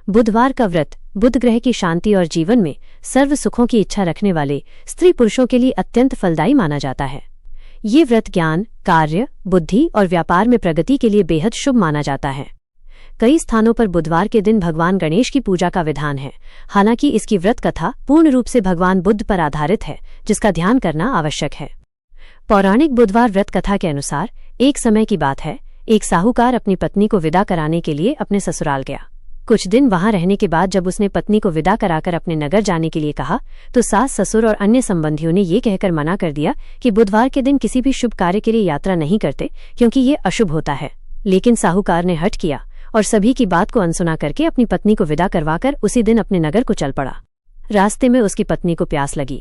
बुधवार का व्रत बुध ग्रह की शांति और जीवन में सर्व सुखों की इच्छा रखने वाले स्त्री पुरुषों के लिए अत्यंत फलदायी माना जाता है। ये व्रत ज्ञान, कार्य, बुद्धि और व्यापार में प्रगति के लिए बेहद शुभ माना जाता है। कई स्थानों पर बुधवार के दिन भगवान गणेश की पूजा का विधान है। हालांकि इसकी व्रत कथा पूर्ण रूप से भगवान बुद्ध पर आधारित है, जिसका ध्यान करना आवश्यक है। पौराणिक बुधवार व्रत कथा के अनुसार एक समय की बात है, एक साहूकार अपनी पत्नी को विदा कराने के लिए अपने ससुराल गया। कुछ दिन वहां रहने के बाद जब उसने पत्नी को विदा कराकर अपने नगर जाने के लिए कहा तो सास, ससुर और अन्य संबंधियों ने ये कहकर मना कर दिया कि बुधवार के दिन किसी भी शुभ कार्य के लिए यात्रा नहीं करते, क्योंकि ये अशुभ होता है। लेकिन साहूकार ने हठ किया और सभी की बात को अनसुना करके अपनी पत्नी को विदा करवाकर उसी दिन अपने नगर को चल पड़ा। रास्ते में उसकी पत्नी को प्यास लगी।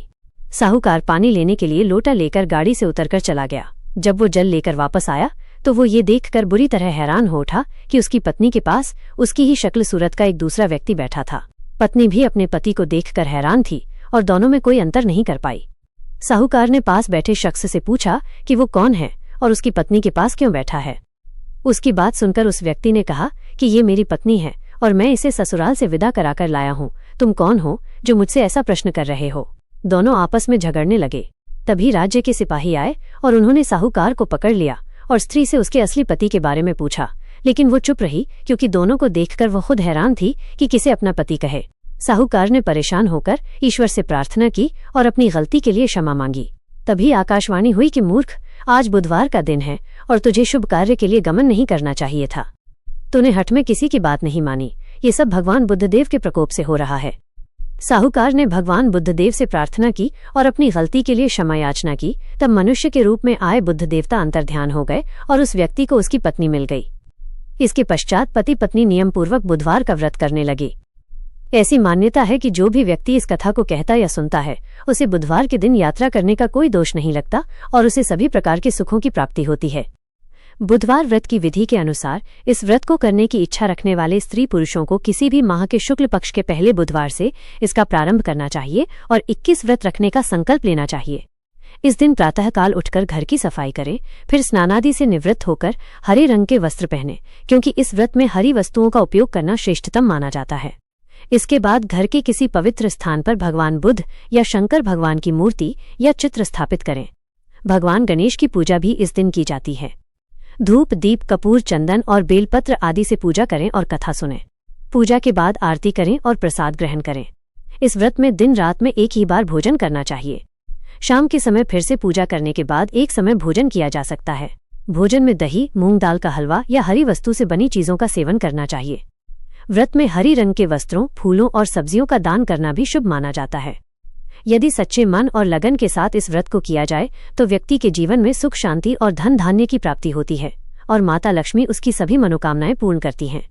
साहूकार पानी लेने के लिए लोटा लेकर गाड़ी से उतरकर चला गया। जब वो जल लेकर वापस आया तो वो ये देखकर बुरी तरह हैरान हो उठा कि उसकी पत्नी के पास उसकी ही शक्ल सूरत का एक दूसरा व्यक्ति बैठा था। पत्नी भी अपने पति को देखकर हैरान थी और दोनों में कोई अंतर नहीं कर पाई। साहूकार ने पास बैठे शख्स से पूछा कि वो कौन है और उसकी पत्नी के पास क्यों बैठा है। उसकी बात सुनकर उस व्यक्ति ने कहा कि ये मेरी पत्नी है और मैं इसे ससुराल से विदा कराकर लाया हूँ। तुम कौन हो जो मुझसे ऐसा प्रश्न कर रहे हो। दोनों आपस में झगड़ने लगे। तभी राज्य के सिपाही आए और उन्होंने साहूकार को पकड़ लिया और स्त्री से उसके असली पति के बारे में पूछा, लेकिन वो चुप रही क्योंकि दोनों को देखकर वो खुद हैरान थी कि किसे अपना पति कहे। साहूकार ने परेशान होकर ईश्वर से प्रार्थना की और अपनी गलती के लिए क्षमा मांगी। तभी आकाशवाणी हुई कि मूर्ख, आज बुधवार का दिन है और तुझे शुभ कार्य के लिए गमन नहीं करना चाहिए था। तूने हठ में किसी की बात नहीं मानी। ये सब भगवान बुद्धदेव के प्रकोप से हो रहा है। साहूकार ने भगवान बुद्धदेव से प्रार्थना की और अपनी गलती के लिए क्षमा याचना की। तब मनुष्य के रूप में आए बुद्ध देवता अंतर्ध्यान हो गए और उस व्यक्ति को उसकी पत्नी मिल गई। इसके पश्चात पति पत्नी नियम पूर्वक बुधवार का व्रत करने लगे। ऐसी मान्यता है कि जो भी व्यक्ति इस कथा को कहता या सुनता है उसे बुधवार के दिन यात्रा करने का कोई दोष नहीं लगता और उसे सभी प्रकार के सुखों की प्राप्ति होती है। बुधवार व्रत की विधि के अनुसार इस व्रत को करने की इच्छा रखने वाले स्त्री पुरुषों को किसी भी माह के शुक्ल पक्ष के पहले बुधवार से इसका प्रारंभ करना चाहिए और 21 व्रत रखने का संकल्प लेना चाहिए। इस दिन प्रातःकाल उठकर घर की सफाई करें, फिर स्नानादि से निवृत्त होकर हरे रंग के वस्त्र पहने, क्योंकि इस व्रत में हरी वस्तुओं का उपयोग करना श्रेष्ठतम माना जाता है। इसके बाद घर के किसी पवित्र स्थान पर भगवान बुद्ध या शंकर भगवान की मूर्ति या चित्र स्थापित करें। भगवान गणेश की पूजा भी इस दिन की जाती है। धूप, दीप, कपूर, चंदन और बेलपत्र आदि से पूजा करें और कथा सुनें। पूजा के बाद आरती करें और प्रसाद ग्रहण करें। इस व्रत में दिन रात में एक ही बार भोजन करना चाहिए। शाम के समय फिर से पूजा करने के बाद एक समय भोजन किया जा सकता है। भोजन में दही, मूंग दाल का हलवा या हरी वस्तु से बनी चीजों का सेवन करना चाहिए। व्रत में हरी रंग के वस्त्रों, फूलों और सब्जियों का दान करना भी शुभ माना जाता है। यदि सच्चे मन और लगन के साथ इस व्रत को किया जाए तो व्यक्ति के जीवन में सुख, शांति और धन धान्य की प्राप्ति होती है और माता लक्ष्मी उसकी सभी मनोकामनाएं पूर्ण करती हैं।